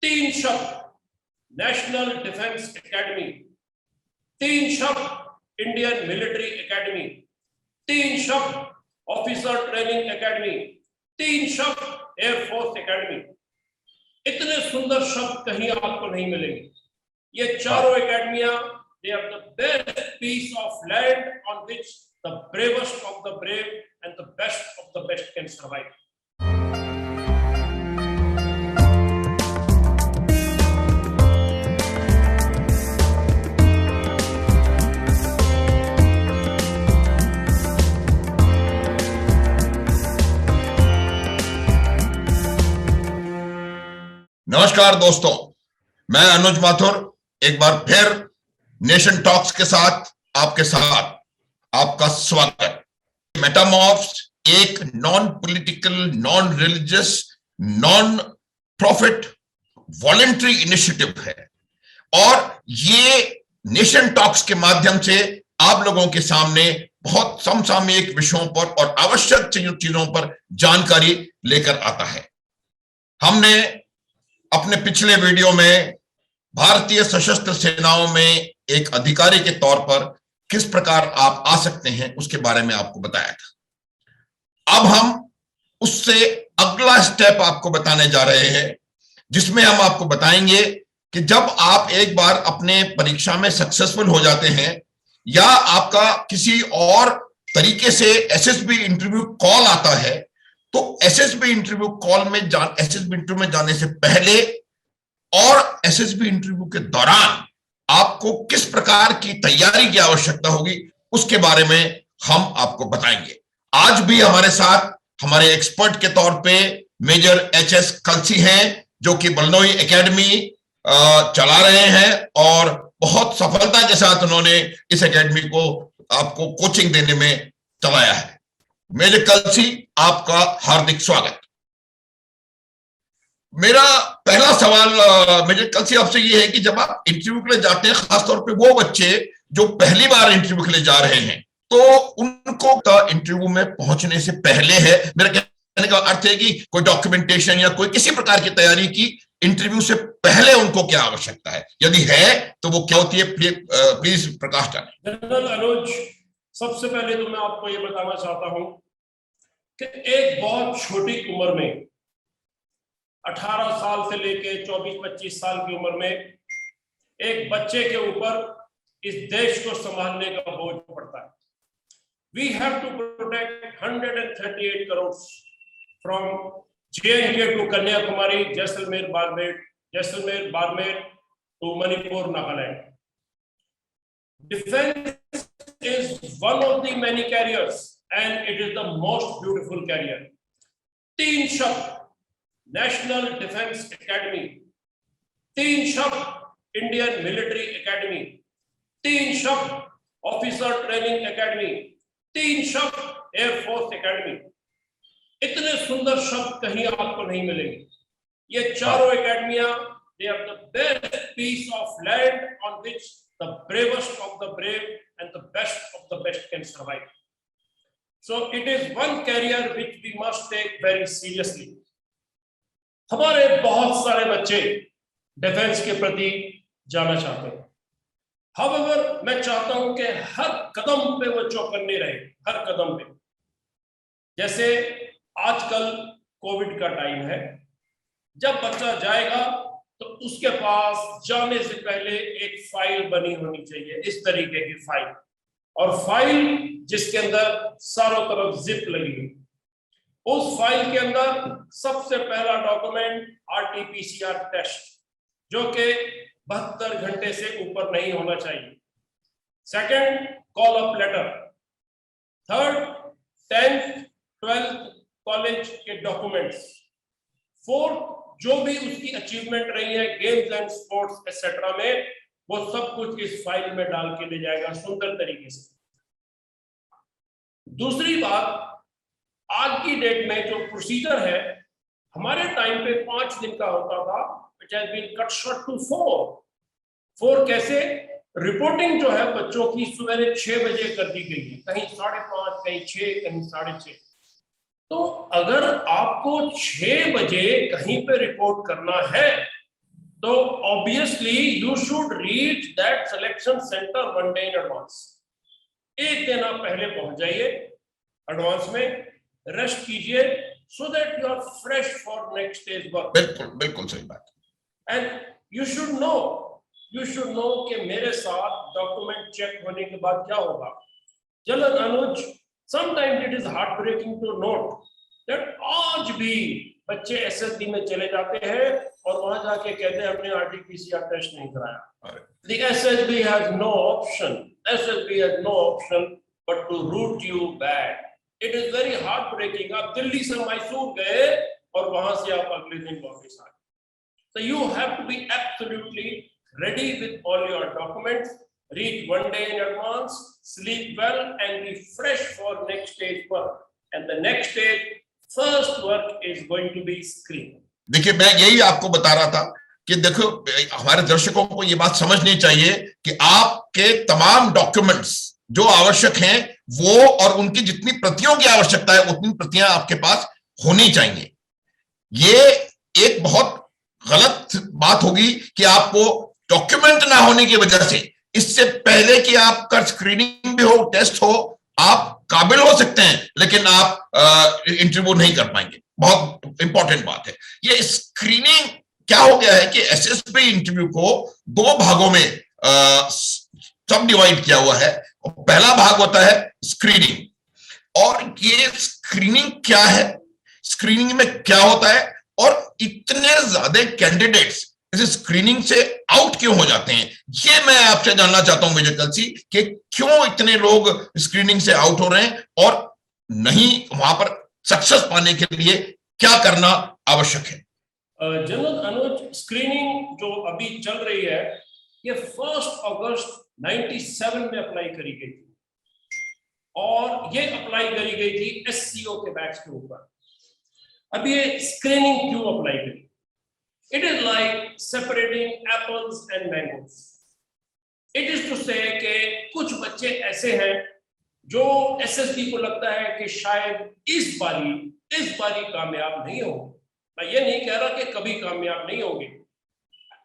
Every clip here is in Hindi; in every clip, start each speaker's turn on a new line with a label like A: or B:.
A: तीन शब्द नेशनल डिफेंस एकेडमी, तीन शब्द इंडियन मिलिट्री एकेडमी, तीन शब्द ऑफिसर ट्रेनिंग एकेडमी, तीन शब्द एयरफोर्स एकेडमी। इतने सुंदर शब्द कहीं आपको नहीं मिलेंगे। ये चारों एकेडमियां, they are the best piece of land on which the bravest of the brave and the best of the best can survive.
B: नमस्कार दोस्तों, मैं अनुज माथुर एक बार फिर नेशन टॉक्स के साथ आपका स्वागत। मेटामॉर्फ्स एक non political, non religious, non profit voluntary initiative है और ये नेशन टॉक्स के माध्यम से आप लोगों के सामने बहुत समसामयिक विषयों पर और आवश्यक चीजों पर जानकारी लेकर आता है। हमने अपने पिछले वीडियो में भारतीय सशस्त्र सेनाओं में एक अधिकारी के तौर पर किस प्रकार आप आ सकते हैं उसके बारे में आपको बताया था। अब हम उससे अगला स्टेप आपको बताने जा रहे हैं, जिसमें हम आपको बताएंगे कि जब आप एक बार अपने परीक्षा में सक्सेसफुल हो जाते हैं या आपका किसी और तरीके से एसएसबी इंटरव्यू कॉल आता है, तो एसएसबी इंटरव्यू में जाने से पहले और एसएसबी इंटरव्यू के दौरान आपको किस प्रकार की तैयारी की आवश्यकता होगी उसके बारे में हम आपको बताएंगे। आज भी हमारे साथ हमारे एक्सपर्ट के तौर पे मेजर एचएस कलसी हैं, जो कि बलनोई एकेडमी चला रहे हैं और बहुत सफलता के साथ उन्होंने इस एकेडमी को आपको कोचिंग देने में चलाया है। मेजर कलसी, आपका हार्दिक स्वागत। मेरा पहला सवाल मेजर कलसी आपसे ये है कि जब आप इंटरव्यू के लिए जाते हैं, खासतौर पे वो बच्चे जो पहली बार इंटरव्यू के लिए जा रहे हैं, तो उनको इंटरव्यू में पहुंचने से पहले है, मेरा कहने का अर्थ है कि कोई डॉक्यूमेंटेशन या कोई किसी प्रकार की तैयारी की इंटरव्यू से पहले उनको क्या आवश्यकता है, यदि है तो वो क्या होती है? प्लीज प्रकाश डालें।
A: जनरल अनुज, सबसे पहले तो मैं आपको ये बताना चाहता हूं कि एक बहुत छोटी उम्र में 18 साल से लेके 24-25 साल की उम्र में एक बच्चे के ऊपर इस देश को संभालने का बोझ पड़ता है। We have to protect 138 crores from J&K to Kanyakumari, Jaisalmer, Barmer to Manipur, Nagaland. Defense is one of the many careers and it is the most beautiful career. तीन शब्द नेशनल डिफेंस एकेडमी, तीन शब्द इंडियन मिलिट्री एकेडमी, तीन शब्द ऑफिसर ट्रेनिंग एकेडमी, तीन शब्द एयरफोर्स एकेडमी। इतने सुंदर शब्द कहीं आपको नहीं मिलेंगे। ये चारों एकेडमियां, they are the best piece of land on which the bravest of the brave and the best of the best can survive. So it is one career which we must take very seriously. हमारे बहुत सारे बच्चे डिफेंस के प्रति जाना चाहते हैं। However, मैं चाहता हूं कि हर कदम पे वो चौकन्ने रहे, हर कदम पे। जैसे आजकल कोविड का टाइम है, जब बच्चा जाएगा तो उसके पास जाने से पहले एक फाइल बनी होनी चाहिए, इस तरीके की फाइल, और फाइल जिसके अंदर चारों तरफ जिप लगी है। उस फाइल के अंदर सबसे पहला डॉक्यूमेंट आरटीपीसीआर टेस्ट, जो कि 72 घंटे से ऊपर नहीं होना चाहिए। Second, call up later. Third, 10th 12th college के डॉक्यूमेंट्स। फोर्थ, जो भी उसकी अचीवमेंट रही है गेम्स एंड स्पोर्ट्स एक्सेट्रा में, वो सब कुछ इस फाइल में डाल के ले जाएगा सुंदर तरीके से। दूसरी बात, आज की डेट में जो प्रोसीजर है, हमारे टाइम पे 5 दिन का होता था, which has been cut short to 4 कैसे? रिपोर्टिंग जो है बच्चों की सुबह 6 बजे कर दी गई है, कहीं 5:30, कहीं 6, कहीं 6:30। तो अगर आपको 6 बजे कहीं पे रिपोर्ट करना है तो obviously you should reach that selection centre 1 day in advance. एक दिन आप पहले पहुंच जाइए एडवांस में, रेस्ट कीजिए, so that you are fresh for next days work.
B: बिल्कुल बिल्कुल सही बात।
A: एंड यू शुड नो कि मेरे साथ डॉक्यूमेंट चेक होने के बाद क्या होगा। जलन Anuj, sometimes it is heart breaking to note that आज भी बच्चे एसएसबी में चले जाते हैं और वहां जाके कहते हैं हमने आरटीपीसीआर टेस्ट नहीं कराया। The SSB has no option but to route you back. It is very heartbreaking. आप दिल्ली से मैसूर गए और वहां से आप अगले दिन वापस आए। So you have to be absolutely ready with all your documents. Reach 1 day in advance, sleep well, and be fresh for next day's work. And the next day's first work is going to be screening.
B: देखिए, मैं यही आपको बता रहा था कि देखो, हमारे दर्शकों को ये बात समझनी चाहिए कि आपके तमाम डॉक्यूमेंट्स जो आवश्यक हैं वो और उनकी जितनी प्रतियों की आवश्यकता है उतनी प्रतियां आपके पास होनी चाहिए। ये एक बहुत गलत बात होगी कि आपको डॉक्यूमेंट ना होने की वजह से, इससे पहले कि आपका स्क्रीनिंग भी हो, टेस्ट हो, आप काबिल हो सकते हैं लेकिन आप इंटरव्यू नहीं कर पाएंगे। बहुत इंपॉर्टेंट बात है ये। स्क्रीनिंग क्या हो गया है कि एसएसबी इंटरव्यू को 2 भागों में सब डिवाइड किया हुआ है। पहला भाग होता है स्क्रीनिंग। और ये स्क्रीनिंग क्या है, स्क्रीनिंग में क्या होता है और इतने ज्यादा कैंडिडेट्स इस स्क्रीनिंग से आउट क्यों हो जाते हैं, ये मैं आपसे जानना चाहता हूं विजय कलसी, कि क्यों इतने लोग स्क्रीनिंग से आउट हो रहे हैं और नहीं, वहां पर सक्सेस पाने के लिए क्या करना आवश्यक है।
A: जनरल अनुज, स्क्रीनिंग जो अभी चल रही है ये 1 अगस्त 97 में अप्लाई करी गई थी और ये अप्लाई करी गई थी एससीओ के बैच के ऊपर। अब ये स्क्रीनिंग क्यों अप्लाई करी? It is like separating apples and mangoes. It is to say कि कुछ बच्चे ऐसे हैं जो एसएसबी को लगता है कि शायद इस बारी कामयाब नहीं होंगे। मैं ये नहीं कह रहा कि कभी कामयाब नहीं होंगे।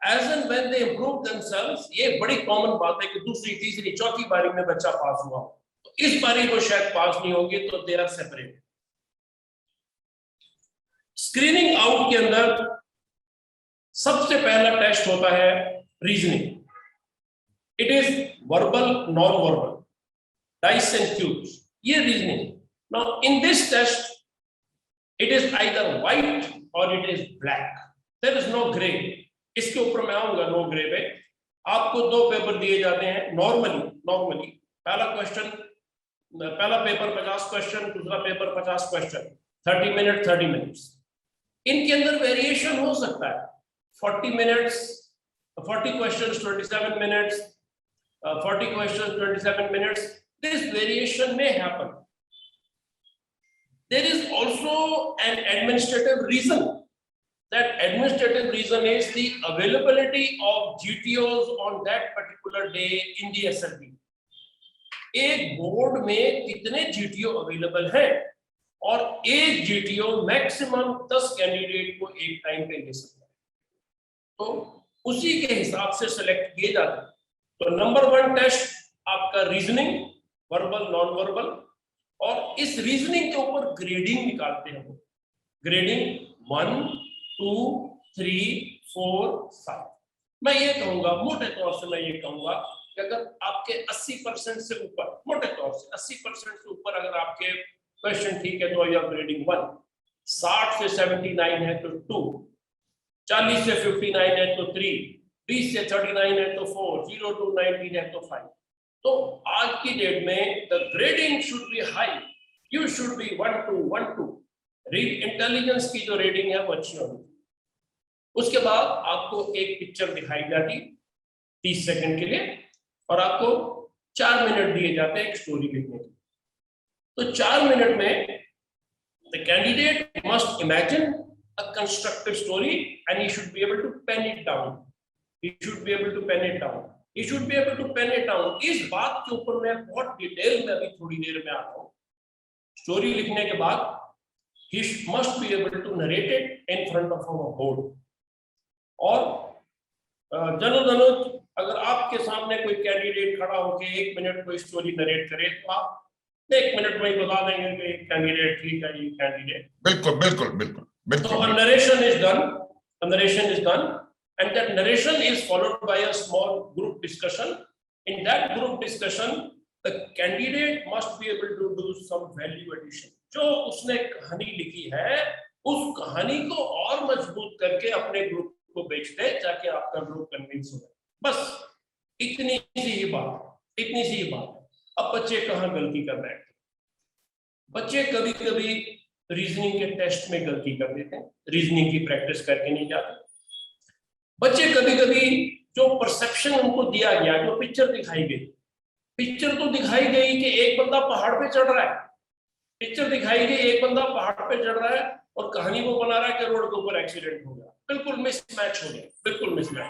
A: As and when they improve themselves, ये बड़ी कॉमन बात है कि दूसरी, तीसरी, चौथी बारी में बच्चा पास हुआ, तो इस बारी वो शायद पास नहीं होंगे, तो they are separate. Screening out के अंदर सबसे पहला टेस्ट होता है reasoning. It is verbal, non verbal, dice and cubes, ये reasoning. Now in this test it is either white और it is black, there is no grey. इसके ऊपर मैं आऊंगा, नो ग्रे पे। आपको 2 पेपर दिए जाते हैं नॉर्मली। पहला पेपर 50 क्वेश्चन, दूसरा पेपर 50 क्वेश्चन, 30 मिनट 30 मिनट्स। इनके अंदर वेरिएशन हो सकता है। 40 minutes 40 questions 27 minutes, 40 questions 27 minutes, this variation may happen. There is also an administrative reason. That administrative reason is the availability of GTOs on that particular day in the SLB. एक बोर्ड में कितने GTO अवेलेबल हैं और एक GTO मैक्सिमम 10 कैंडिडेट को एक टाइम पे ले सकता है, तो उसी के हिसाब से सिलेक्ट किए जाते हैं। तो नंबर 1 टेस्ट आपका रीजनिंग, वर्बल, नॉन वर्बल, और इस रीजनिंग के ऊपर ग्रेडिंग निकालते हैं वो। ग्रेडिंग 1, 2, 3, 4, 5। मैं ये कहूंगा, मोटे तौर से मैं ये कहूंगा कि अगर आपके 80% से ऊपर, मोटे तौर से 80% से ऊपर अगर आपके क्वेश्चन ठीक है तो यू आर ग्रेडिंग 1। 60 से 79 है तो 2, 40 से 59 है तो 3, 20 से 39 है तो 4, 0 to 19 है तो 5। तो आज की डेट में the grading should be high, you should B 1 to 1 to। Intelligence की जो रेटिंग है वो अच्छी होनी। उसके बाद आपको एक पिक्चर दिखाई जाती 30 सेकंड के लिए और आपको 4 मिनट दिए जाते हैं एक स्टोरी लिखने के। तो 4 मिनट में the candidate must imagine a constructive story and he should be able to pen it down. He should be able to pen it down. He should be able to pen it down. इस बात के ऊपर मैं बहुत डिटेल में अभी थोड़ी देर में आता हूँ। स्टोरी लिखने के बाद he must be able to narrate it in front of a board. और जनरल अनुज, अगर आपके सामने कोई कैंडिडेट खड़ा होकर 1 मिनट कोई स्टोरी नरेट करे तो आप 1 मिनट में ही बता देंगे कि कैंडिडेट ठीक है, ये कैंडिडेट।
B: बिल्कुल बिल्कुल बिल्कुल
A: So
B: बिल्कुल।
A: a narration is done. A narration is done, and that narration is followed by a small group discussion. In that group discussion, the candidate must be able to do some value addition. जो उसने कहानी लिखी है, उस कहानी को और मजबूत करके अपने ग्रुप को बेच दे, ताकि आपका ग्रुप कन्विंस हो जाए। बस इतनी सी ही बात, इतनी सी ही बात। अब बच्चे कहाँ गलती कर रहे हैं? बच्चे कभी कभी रीजनिंग के टेस्ट में गलती कर देते हैं, रीजनिंग की प्रैक्टिस करके नहीं जाते। बच्चे कभी कभी जो परसेप्शन उनको दिया गया, जो पिक्चर दिखाई गई, पिक्चर तो दिखाई गई कि एक बंदा पहाड़ पे चढ़ रहा है, पिक्चर दिखाई गई एक बंदा पहाड़ पे चढ़ रहा है, और कहानी वो बना रहा है कि रोड के ऊपर एक्सीडेंट हो गया। बिल्कुल मिसमैच हो गया, बिल्कुल मिसमैच।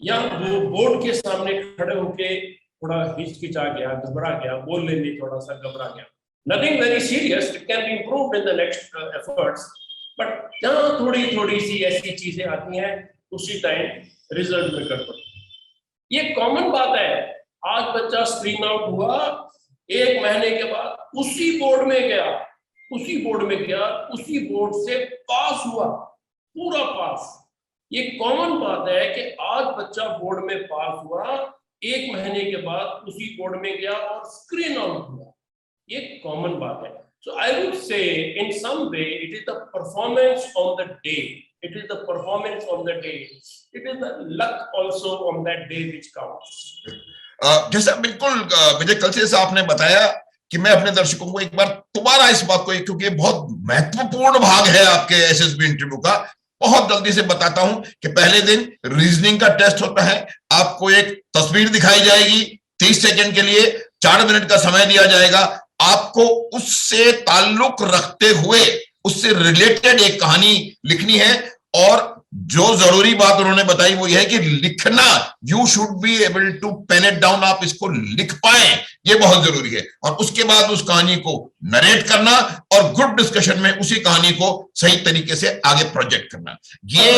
A: या वो बोर्ड के सामने खड़े होके थोड़ा हिचकिचा गया, घबरा गया, बोलने में थोड़ा सा घबरा गया। Nothing very serious, it can be improved in the next efforts, but जहाँ थोड़ी सी ऐसी चीजें आती हैं, उसी टाइम रिजल्ट में गड़बड़। ये कॉमन बात है। आज बच्चा स्क्रीन आउट हुआ, 1 महीने के बाद उसी बोर्ड में गया, उसी बोर्ड से पास हुआ, पूरा पास। ये कॉमन बात है कि आज बच्चा बोर्ड में पास हुआ, 1 महीने के बाद उसी बोर्ड में गया और स्क्रीन आउट हुआ। ये कॉमन बात है। So I would say in some way it is the performance on the day. It is the performance on the day. It is the luck also on that day which counts.
B: जैसा बिल्कुल विजय कलसी साहब ने बताया कि मैं अपने दर्शकों को एक बार दोबारा इस बात को, क्योंकि बहुत महत्वपूर्ण भाग है आपके एसएसबी इंटरव्यू का, बहुत जल्दी से बताता हूं कि पहले दिन रीजनिंग का टेस्ट होता है। आपको एक तस्वीर दिखाई जाएगी 30 सेकंड के लिए, 4 मिनट का समय दिया जाएगा। आपको उससे ताल्लुक रखते हुए उससे रिलेटेड एक कहानी लिखनी है, और जो जरूरी बात उन्होंने बताई वो यह है कि लिखना, you should be able to pen it down, आप इसको लिख पाए, ये बहुत जरूरी है। और उसके बाद उस कहानी को नरेट करना और ग्रुप डिस्कशन में उसी कहानी को सही तरीके से आगे प्रोजेक्ट करना। ये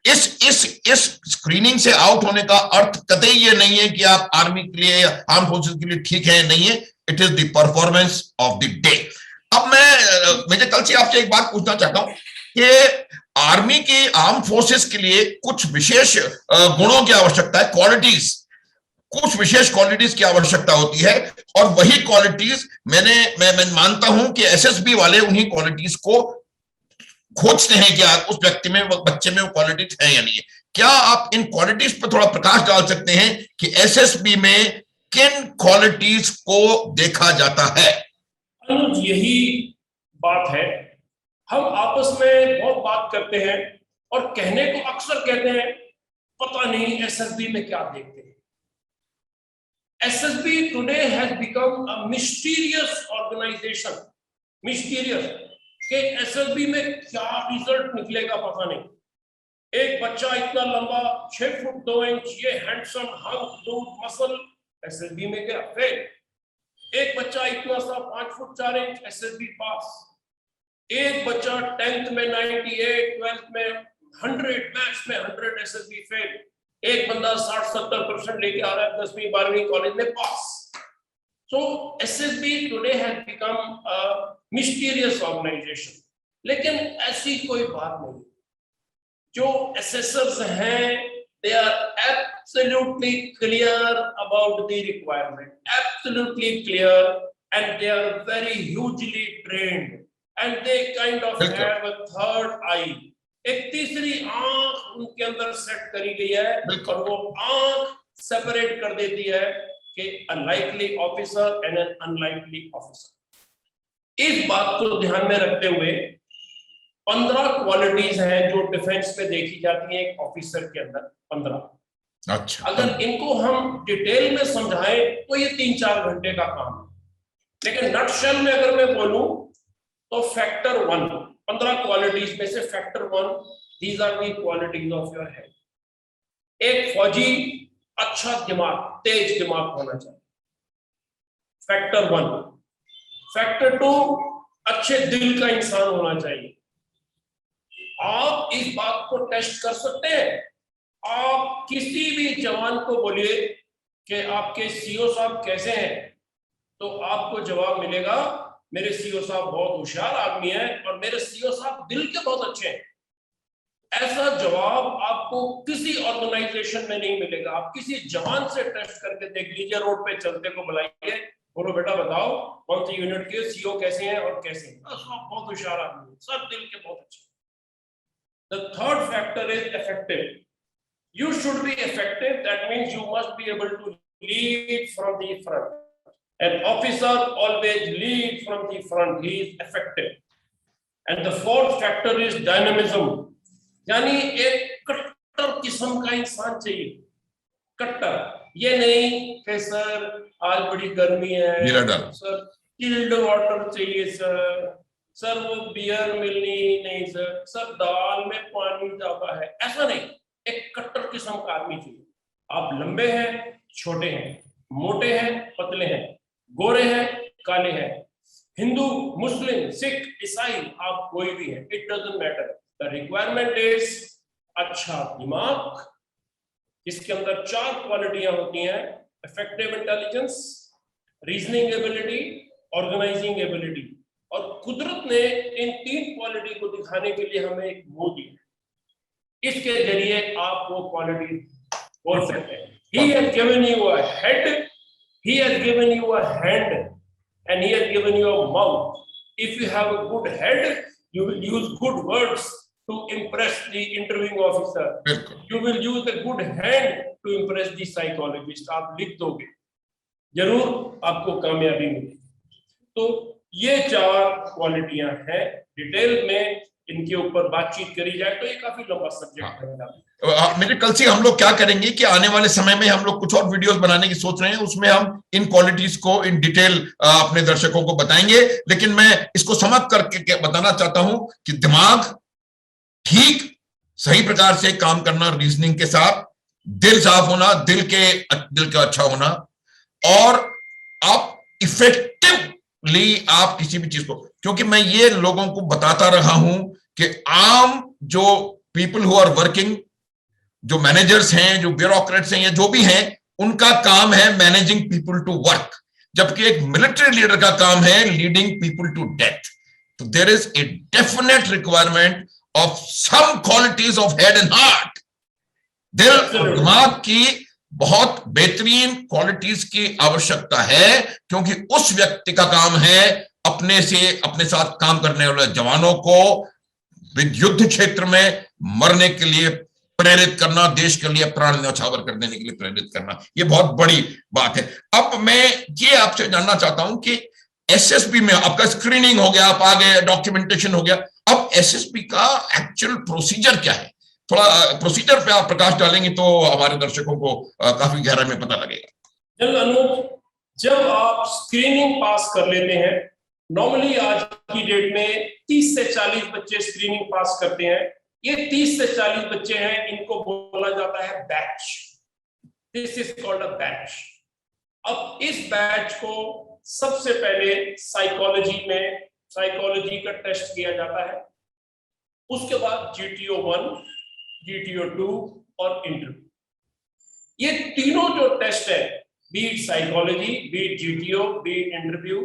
B: इस स्क्रीनिंग से आउट होने का अर्थ कतई ये नहीं है कि आप आर्मी के लिए या आर्म फोर्सेस के लिए ठीक है, नहीं है। It is the performance of the day. अब मैं कल से आपसे एक बात पूछना चाहता हूं कि आर्मी की, आर्म फोर्सेस के लिए कुछ विशेष गुणों की आवश्यकता है, क्वालिटीज, कुछ विशेष क्वालिटीज की आवश्यकता होती है, और वही क्वालिटीज मैं मानता हूं कि एसएसबी वाले उन्हीं क्वालिटीज को खोजते हैं कि उस व्यक्ति में, बच्चे में वो क्वालिटीज है या नहीं है। क्या आप इन क्वालिटीज पर थोड़ा प्रकाश डाल सकते हैं कि एसएसबी में किन क्वालिटीज को देखा जाता है?
A: अनुज, यही बात है। हम आपस में बहुत बात करते हैं और कहने को अक्सर कहते हैं, पता नहीं एसएसबी में क्या देखते हैं। SSB today has become a mysterious organization. Mysterious कि एसएसबी में क्या रिजल्ट निकलेगा पता नहीं। एक बच्चा इतना लंबा 6 फुट 2 इंच, ये handsome hunk tooth muscle, SSB में गया फेल। एक बच्चा इतना सा 5 फुट 4 इंच, एसएसबी पास। एक बच्चा 10th में 98, 12th में 100, मैथ्स में 100, एसएसबी फेल। एक बंदा 60-70% लेके आ रहा है 10वीं 12वीं कॉलेज में, पास। So SSB today has become a mysterious organization. लेकिन ऐसी कोई बात नहीं। जो assessors हैं, they are absolutely clear about the requirement, absolutely clear, and they are very hugely trained, and they kind of have a third eye. एक तीसरी आंख उनके अंदर सेट करी गई है, और वो आंख सेपरेट कर देती है कि a likely officer and an unlikely officer. इस बात को ध्यान में रखते हुए 15 क्वालिटीज हैं जो डिफेंस में देखी जाती हैं एक ऑफिसर के अंदर। 15।
B: अच्छा,
A: अगर इनको हम डिटेल में समझाएं तो ये 3-4 घंटे का काम है, लेकिन नटशेल में अगर मैं बोलूं तो फैक्टर 1, 15 क्वालिटीज में से factor 1, these are the qualities of your head. एक फौजी अच्छा दिमाग, तेज दिमाग होना चाहिए, फैक्टर 1। फैक्टर 2, अच्छे दिल का इंसान होना चाहिए। आप इस बात को टेस्ट कर सकते हैं आप किसी भी जवान को बोलिए कि आपके सीओ साहब कैसे हैं, तो आपको जवाब मिलेगा मेरे सीओ साहब बहुत होशियार आदमी है और मेरे सीओ साहब दिल के बहुत अच्छे हैं। ऐसा जवाब आपको किसी ऑर्गेनाइजेशन में नहीं मिलेगा। आप किसी जवान से टेस्ट करके देख लीजिए, रोड पे चलते को बुलाइए, बोलो बेटा बताओ कौन सी यूनिट के सीओ कैसे हैं और कैसे हैं, सब बहुत होशियार आदमी है, सब दिल के बहुत अच्छे। The third factor is effective. You should be effective. That means you must be able to lead from the front. An officer always lead from the front. He is effective. And the fourth factor is dynamism. यानी एक कट्टर किस्म का इंसान चाहिए। कट्टर, ये नहीं कि सर आज बड़ी गर्मी है, सर चिल्ड वाटर चाहिए सर वो बियर मिलनी नहीं सर दाल में पानी ज्यादा है, ऐसा नहीं। एक कट्टर किस्म का आदमी चाहिए। आप लंबे हैं, छोटे हैं, मोटे हैं, पतले हैं, गोरे हैं, काले हैं, हिंदू, मुस्लिम, सिख, ईसाई, आप कोई भी हैं, it doesn't matter. The requirement is अच्छा दिमाग, इसके अंदर 4 क्वालिटियां होती हैं: effective intelligence, reasoning ability, organizing ability. और कुदरत ने इन 3 क्वालिटी को दिखाने के लिए हमें एक मुंह दी, इसके जरिए आप वो क्वालिटी बोल सकते हैं। He has given you a head, he has given you a hand, and he has given you a mouth. If you have a good head, you will use good words to impress the interviewing officer. You will use a good hand to impress the psychologist. आप लिख दोगे, जरूर आपको कामयाबी मिलेगी। तो ये 4 क्वालिटियां हैं। डिटेल में इनके ऊपर बातचीत करी जाए तो ये काफी लंबा सब्जेक्ट है।
B: मेरे कल से हम लोग क्या करेंगे कि आने वाले समय में हम लोग कुछ और वीडियोस बनाने की सोच रहे हैं, उसमें हम इन क्वालिटीज को इन डिटेल अपने दर्शकों को बताएंगे। लेकिन मैं इसको समाप्त करके बताना चाहता हूं कि दिमाग ठीक सही प्रकार से काम करना, रीजनिंग के साथ, दिल साफ होना, दिल का अच्छा होना, और आप इफेक्टिवली आप किसी भी चीज को, क्योंकि मैं ये लोगों को बताता रहा हूं कि आम जो पीपल हु आर वर्किंग, जो मैनेजर्स हैं, जो ब्यूरोक्रेट्स हैं, या जो भी हैं, उनका काम है मैनेजिंग पीपल टू वर्क, जबकि एक मिलिट्री लीडर का काम है लीडिंग पीपल टू डेथ। तो there is a definite requirement of some qualities of head and heart. दिल और दिमाग की बहुत बेहतरीन क्वालिटीज की आवश्यकता है, क्योंकि उस व्यक्ति का काम है अपने साथ काम करने वाले जवानों को युद्ध क्षेत्र में मरने के लिए प्रेरित करना, देश के लिए प्राण न्यौछावर कर देने के लिए प्रेरित करना। ये बहुत बड़ी बात है। अब मैं ये आपसे जानना चाहता हूं कि एसएसपी में आपका स्क्रीनिंग हो गया, आप आ गए, डॉक्यूमेंटेशन हो गया, अब एसएसपी का एक्चुअल प्रोसीजर क्या है? थोड़ा प्रोसीजर पे आप प्रकाश डालेंगे तो हमारे दर्शकों को काफी गहराई में पता लगेगा।
A: जनरल अनुज, जब आप स्क्रीनिंग पास कर लेते हैं, नॉर्मली आज की डेट में 30 से 40 बच्चे स्क्रीनिंग पास करते हैं। ये 30 से 40 बच्चे हैं, इनको बोला जाता है batch. This is called a batch. अब इस बैच को सबसे पहले साइकोलॉजी का टेस्ट किया जाता है, उसके बाद GTO 1, GTO 2 और इंटरव्यू। ये तीनों जो टेस्ट है, be it psychology, be it GTO, be it interview,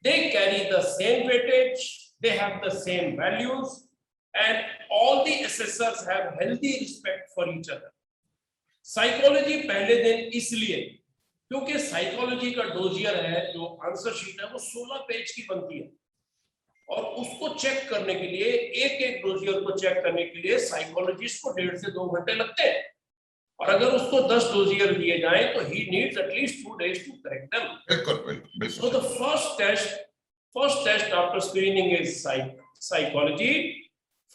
A: they carry the same weightage, they have the same values, and all the assessors have healthy respect for each other. Psychology पहले दिन इसलिए क्योंकि साइकोलॉजी का डोजियर है, जो आंसर शीट है वो 16 पेज की बनती है, और उसको चेक करने के लिए, एक डोजियर को चेक करने के लिए साइकोलॉजिस्ट को 1.5 से 2 घंटे लगते हैं। और अगर उसको 10 डोजियर दिए जाएं तो he needs at least 2 days to correct them.
B: बिल्कुल।
A: So the first test after screening is psychology,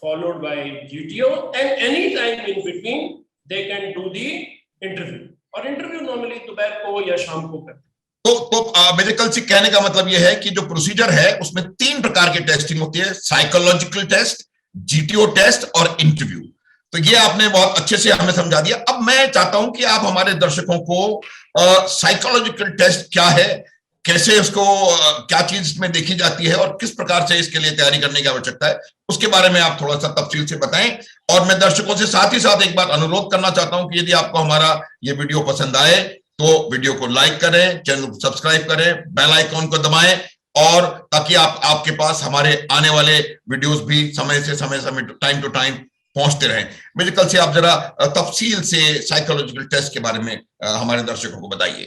A: followed by GTO, and any time in between they can do the interview. और इंटरव्यू नॉर्मली दोपहर को या शाम को करते हैं।
B: तो मेरे कल से कहने का मतलब यह है कि जो प्रोसीजर है उसमें 3 प्रकार की टेस्टिंग होती है: साइकोलॉजिकल टेस्ट, GTO टेस्ट और इंटरव्यू। तो ये आपने बहुत अच्छे से हमें समझा दिया। अब मैं चाहता हूं कि आप हमारे दर्शकों को साइकोलॉजिकल टेस्ट क्या है, कैसे उसको क्या चीज इसमें देखी जाती है और किस प्रकार से इसके लिए तैयारी करने की आवश्यकता है, उसके बारे में आप थोड़ा सा तफसील से बताएं। और मैं दर्शकों से साथ ही साथ एक बार अनुरोध करना चाहता हूं कि यदि आपको हमारा ये वीडियो पसंद आए तो वीडियो को लाइक करें, चैनल को सब्सक्राइब करें, बेल आइकॉन को दबाएं, और ताकि आपके पास हमारे आने वाले वीडियोस भी समय टाइम टू टाइम पहुंचते रहें। मेरे ख्याल से आप जरा तफसील से साइकोलॉजिकल टेस्ट के बारे में हमारे दर्शकों को बताइए।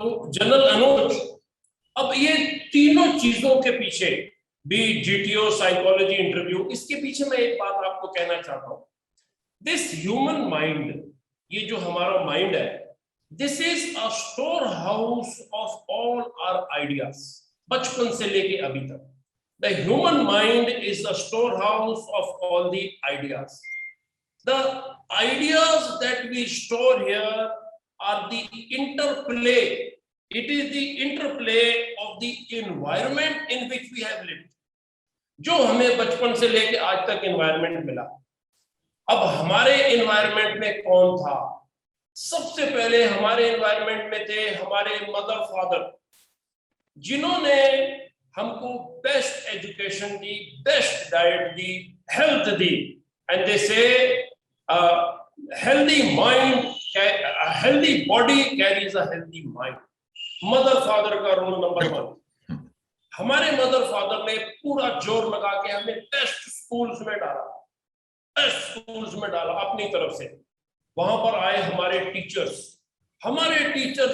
A: तो जनरल अनुज, अब ये तीनों चीजों के पीछे भी जीटीओ, साइकोलॉजी, इंटरव्यू, इसके पीछे मैं एक बात आपको कहना चाहता हूं। दिस ह्यूमन माइंड, ये जो हमारा माइंड है, this is a store house of all our ideas. बचपन से लेके अभी तक the human mind is the store house of all the ideas. The ideas that we store here are the interplay. It is the interplay of the environment in which we have lived. जो हमें बचपन से लेके आज तक environment मिला, अब हमारे environment में कौन था? सबसे पहले हमारे environment में थे हमारे mother father, जिन्होंने हमको best education the, best diet the, health the, and they say healthy mind, a healthy body carries a healthy mind. Mother father का रोल नंबर 1। हमारे मदर फादर ने पूरा जोर लगा के हमें बेस्ट स्कूल्स में डाला अपनी तरफ से। वहां पर आए हमारे टीचर्स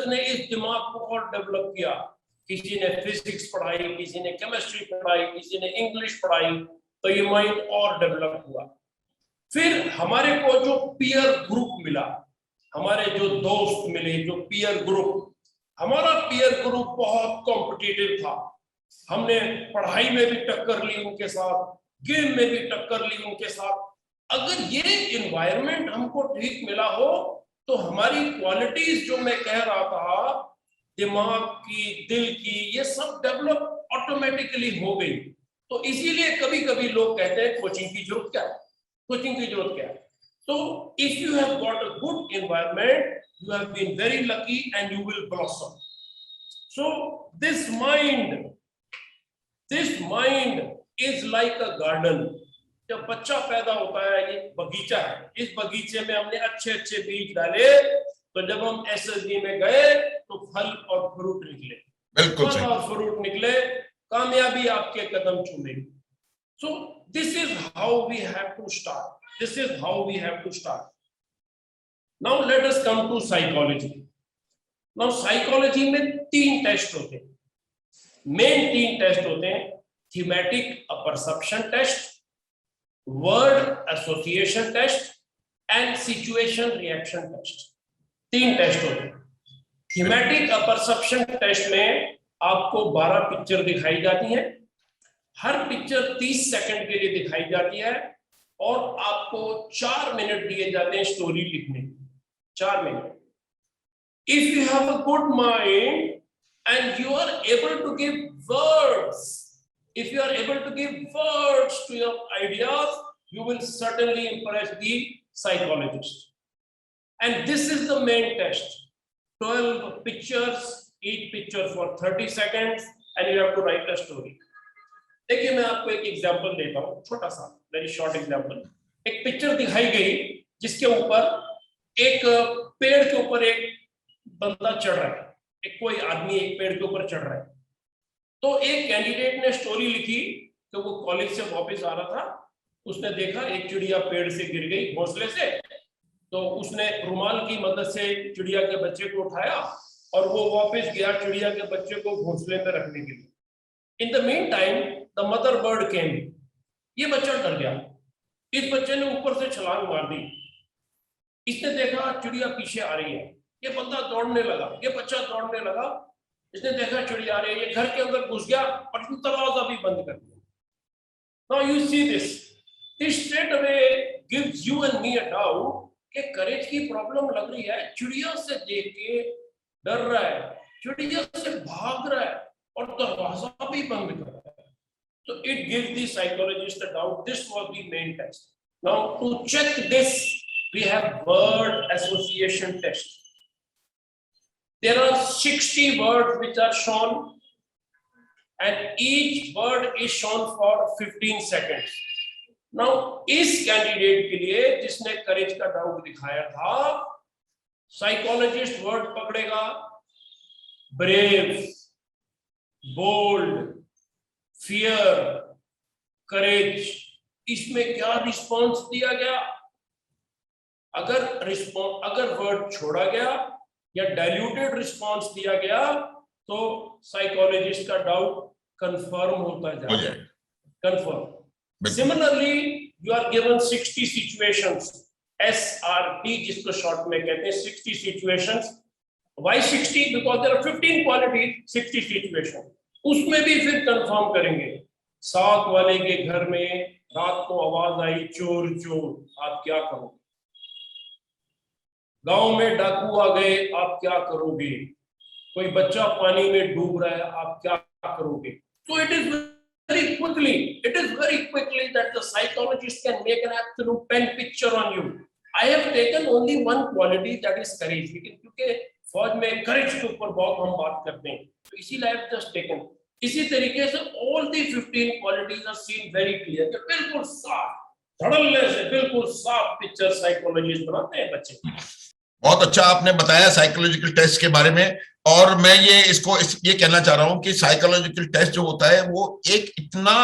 A: ने इस दिमाग को और डेवलप किया। किसी ने फिजिक्स पढ़ाई, किसी ने केमिस्ट्री पढ़ाई, किसी ने इंग्लिश पढ़ाई, तो ये माइंड और डेवलप हुआ। फिर हमारे को जो पीयर ग्रुप मिला, हमारे जो दोस्त मिले, जो पीयर ग्रुप, हमारा पीयर ग्रुप बहुत कॉम्पिटिटिव था। हमने पढ़ाई में भी टक्कर ली उनके साथ, गेम में भी टक्कर ली उनके साथ। अगर ये एनवायरनमेंट हमको ठीक मिला हो तो हमारी क्वालिटीज जो मैं कह रहा था, दिमाग की, दिल की, ये सब डेवलप ऑटोमेटिकली हो गई। तो इसीलिए कभी कभी लोग कहते हैं कोचिंग की जरूरत क्या है, कोचिंग की जरूरत क्या है। So if you have got a good environment, you have been very lucky and you will blossom. So this mind is like a garden. जब बच्चा पैदा होता है, ये बगीचा है। इस बगीचे में हमने अच्छे अच्छे बीज डाले, तो जब हम एसएसबी में गए तो फल और फ्रूट निकले।
B: बिल्कुल
A: फल और फ्रूट निकले, कामयाबी आपके कदम चूमेगी। So this is how we have to start. This is how we have to start. Now let us come to psychology. Now psychology में 3 टेस्ट होते हैं, मेन 3 टेस्ट होते हैं। Thematic perception test, word association test and situation reaction test. 3 test होते हैं। थीमेटिक परसेप्शन टेस्ट में आपको 12 पिक्चर दिखाई जाती हैं। हर पिक्चर 30 सेकंड के लिए दिखाई जाती है और आपको 4 मिनट दिए जाते हैं स्टोरी लिखने, 4 minute. If you have a good mind and you are able to give words, if you are able to give words to your ideas, you will certainly impress the psychologist. And this is the main test. 12 pictures, each picture for 30 seconds, and you have to write a story. देखिए मैं आपको एक एग्जांपल देता हूँ, छोटा सा, वेरी शॉर्ट एग्जांपल। एक पिक्चर दिखाई गई जिसके ऊपर एक पेड़ के ऊपर एक बंदा चढ़ रहा है, एक कोई आदमी एक पेड़ के ऊपर चढ़ रहा है। तो एक कैंडिडेट ने स्टोरी लिखी कि वो कॉलेज से वापस आ रहा था, उसने देखा एक चिड़िया पेड़ से गिर गई घोंसले से, तो उसने रुमाल की मदद से चिड़िया के बच्चे को उठाया और वो वापस गया चिड़िया के बच्चे को घोंसले में रखने के लिए। In the meantime the mother bird came. ये बच्चा डर गया, इस बच्चे ने ऊपर से छलांग मार दी। इसने देखा चिड़िया पीछे आ रही है, ये बंदा दौड़ने लगा, ये बच्चा दौड़ने लगा। इसने देखा चिड़िया आ रही है, ये घर के अंदर घुस गया और दरवाजा भी बंद कर दिया। Now you see this straight away gives you and me a doubt कि करेज की प्रॉब्लम लग रही है। चिड़िया से देख के डर रहा है, चिड़िया से भाग रहा है और दरवाजा भी बंद कर रहा है। So it gives the psychologist a doubt. This was the main test. Now to check this, we have word association test. There are 60 words which are shown, and each word is shown for 15 seconds. Now, इस कैंडिडेट के लिए जिसने करेज का डाउट दिखाया था, साइकोलॉजिस्ट वर्ड पकड़ेगा ब्रेव, बोल्ड, फियर, करेज। इसमें क्या रिस्पॉन्स दिया गया? अगर वर्ड छोड़ा गया या डाइल्यूटेड रिस्पॉन्स दिया गया तो साइकोलॉजिस्ट का डाउट कंफर्म होता जाएगा, confirm. Similarly you are given 60 situations, SRT जिसको शॉर्ट में कहते हैं 60 situations. Why 60? Because there are 15 qualities, 60 situation. उसमें भी फिर कंफर्म करेंगे। साथ वाले के घर में रात को आवाज आई चोर चोर, आप क्या करोगे? गांव में डाकू आ गए, आप क्या करोगे? कोई बच्चा पानी में डूब रहा है, आप क्या करोगे? So it is very quickly that the psychologist can make an absolute pen picture on you. I have taken only one quality, that is courage. लेकिन क्योंकि फौज में courage के ऊपर बहुत हम बात करते हैं, तो इसीलिए I have just taken. इसी तरीके से all the 15 qualities are seen very clear. बिल्कुल साफ, धड़ल्ले से बिल्कुल साफ पिक्चर साइकोलॉजिस्ट बनाते हैं बच्चे।
B: बहुत अच्छा आपने बताया साइकोलॉजिकल टेस्ट के बारे में। और मैं ये कहना चाह रहा हूं कि साइकोलॉजिकल टेस्ट जो होता है वो एक इतना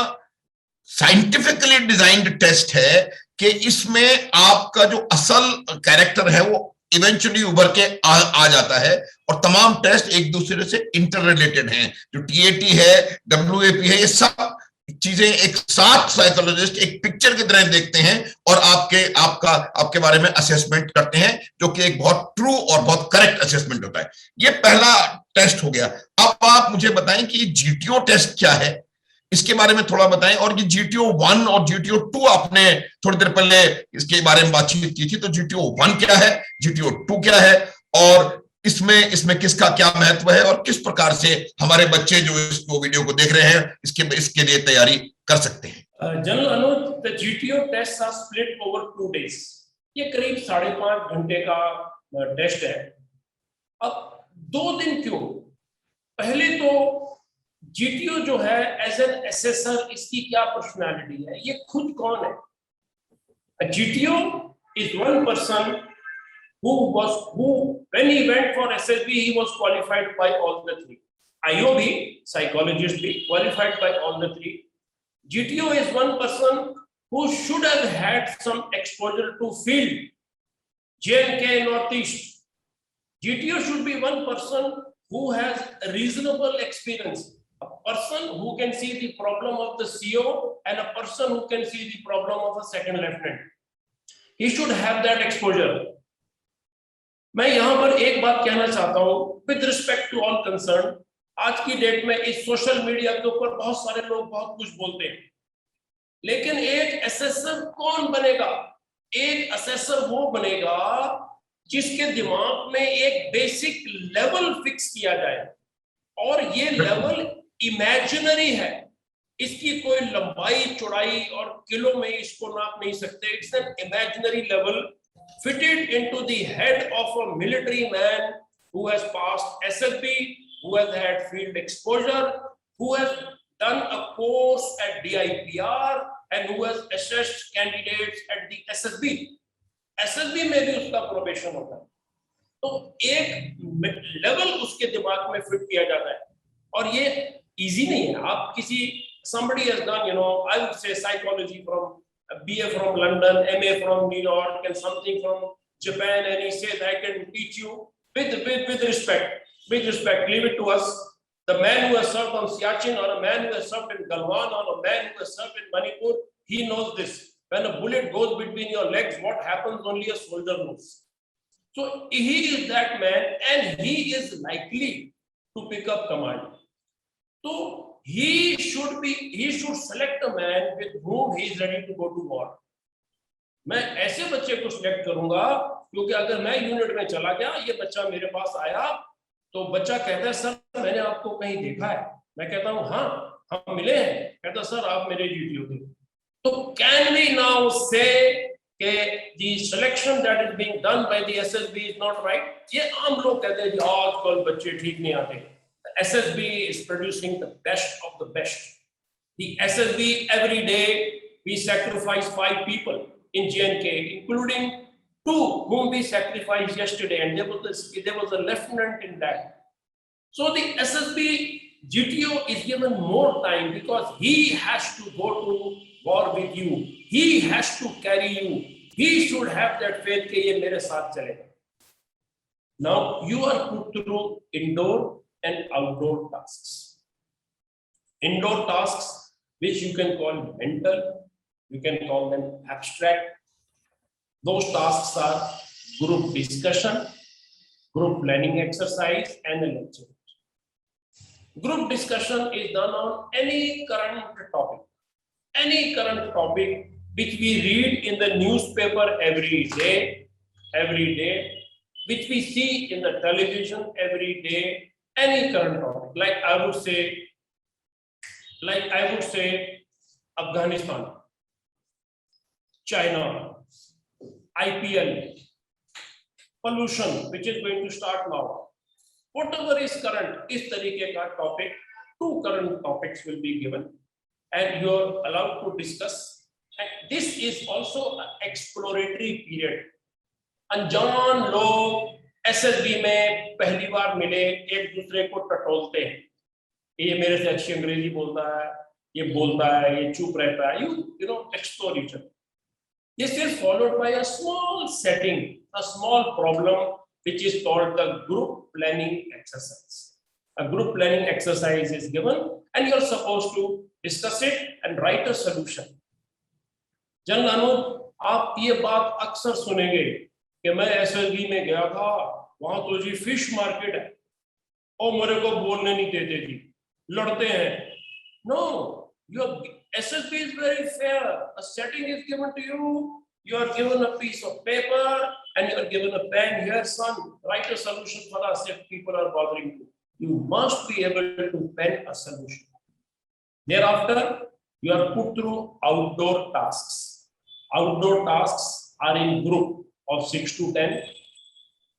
B: साइंटिफिकली डिजाइंड टेस्ट है कि इसमें आपका जो असल कैरेक्टर है वो इवेंचुअली उभर के आ जाता है। और तमाम टेस्ट एक दूसरे से इंटर रिलेटेड हैं। जो TAT है, WAP है, ये सब चीजें एक साथ साइकोलॉजिस्ट एक पिक्चर की तरह देखते हैं और आपके बारे में असेसमेंट करते हैं, जो कि एक बहुत ट्रू और बहुत करेक्ट असेसमेंट होता है। ये पहला टेस्ट हो गया। अब आप मुझे बताएं कि GTO टेस्ट क्या है, इसके बारे में थोड़ा बताएं। और ये GTO 1 और GTO 2 आपने थोड़ी देर पहले इसके बारे में बातचीत की थी, तो GTO 1 क्या है, GTO 2 क्या है, और इसमें किसका क्या महत्व है, और किस प्रकार से हमारे बच्चे जो इसको वीडियो को देख रहे हैं इसके लिए तैयारी कर सकते हैं।
A: General Anuj, the GTO test are split over 2 days। ये करीब 5.5 घंटे का टेस्ट है। अब 2 दिन क्यों? पहले तो GTO जो है एज एन एसेसर, इसकी क्या पर्सनालिटी है, ये खुद कौन है? GTO is one person who when he went for SSB he was qualified by all the 3. IOB psychologist be qualified by all the 3. GTO is one person who should have had some exposure to field, J&K Northeast. GTO should be one person who has reasonable experience, a person who can see the problem of the CO and a person who can see the problem of a second lieutenant. He should have that exposure. मैं यहां पर एक बात कहना चाहता हूं with respect to all concern. आज की डेट में इस सोशल मीडिया के ऊपर बहुत सारे लोग बहुत कुछ बोलते हैं, लेकिन एक असेसर कौन बनेगा? एक असेसर वो बनेगा जिसके दिमाग में एक बेसिक लेवल फिक्स किया जाए, और ये लेवल इमेजिनरी है। इसकी कोई लंबाई चौड़ाई और किलो में इसको नाप नहीं सकते। It's an imaginary level fitted into the head of a military man who has passed SSB, who has had field exposure, who has done a course at DIPR, and who has assessed candidates at the SSB. SSB में भी उसका प्रोबेशन होता है, तो एक लेवल उसके दिमाग में फिट किया जाता है। और ये इजी नहीं है। आप किसी somebody has done, I would say psychology from BA from London, MA from New York, and something from Japan, and he says, I can teach you with respect. With respect, leave it to us. The man who has served on Siachen, or a man who has served in Galwan, or a man who has served in Manipur, he knows this. When a bullet goes between your legs, what happens only a soldier knows. So he is that man, and he is likely to pick up command. So he should select a man with whom he is ready to go to war. मैं ऐसे बच्चे को सिलेक्ट करूंगा, क्योंकि अगर मैं यूनिट में चला गया, ये बच्चा मेरे पास आया, तो बच्चा कहता है सर मैंने आपको कहीं देखा है। मैं कहता हूं हाँ हम मिले हैं। कहता सर आप मेरे GTO थे। तो कैन वी नाउ से कि the selection that is being done by the SSB is not right. ये आम लोग कहते हैं कि आजकल बच्चे ठीक नहीं आते. The SSB is producing the best of the best. The SSB, every day we sacrifice 5 people in J&K, including 2 whom we sacrificed yesterday, and there was a lieutenant in that. So the SSB GTO is given more time because he has to go to war with you. He has to carry you. He should have that faith कि ये मेरे साथ चलेगा. Now you are put through indoor and outdoor tasks. Indoor tasks, which you can call mental, you can call them abstract. Those tasks are group discussion, group planning exercise, and a lecture. Group discussion is done on any current topic which we read in the newspaper every day, which we see in the television every day, any current topic. Like I would say Afghanistan, China, IPL, pollution, which is going to start now. Whatever is current, इस तरीके का topic, 2 current topics will be given, and you are allowed to discuss. And this is also an exploratory period. अनजान लोग SSB में पहली बार मिले, एक दूसरे को टटोलते हैं. ये मेरे से अच्छी अंग्रेजी बोलता है, ये चुप रहता है. You know, explore each other. This is followed by a small setting, a small problem, which is called the group planning exercise. A group planning exercise is given, and you're supposed to discuss it and write a solution. जन अनूप, आप ये बात अक्सर सुनेंगे कि मैं SSB में गया था, वहां तो जी फिश मार्केट है और मेरे को बोलने नहीं देते जी, लड़ते हैं. No, your SSB is very fair. A setting is given to you. You are given a piece of paper and you are given a pen. Here, son, write a solution for us if people are bothering you. You must be able to pen a solution. Thereafter, you are put through outdoor tasks. Outdoor tasks are in group of 6 to 10.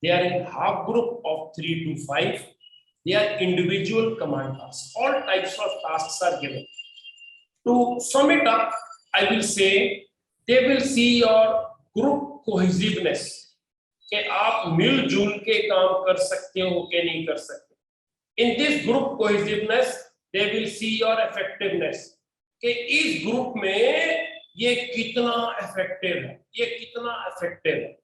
A: They are in half group of 3 to 5. They are individual command tasks. All types of tasks are given. To sum it up, I will say they will see your group cohesiveness, कि आप मिलजुल के काम कर सकते हो कि नहीं कर सकते. In this group cohesiveness, they will see your effectiveness, कि इस ग्रुप में ये कितना effective है, ये कितना effective है.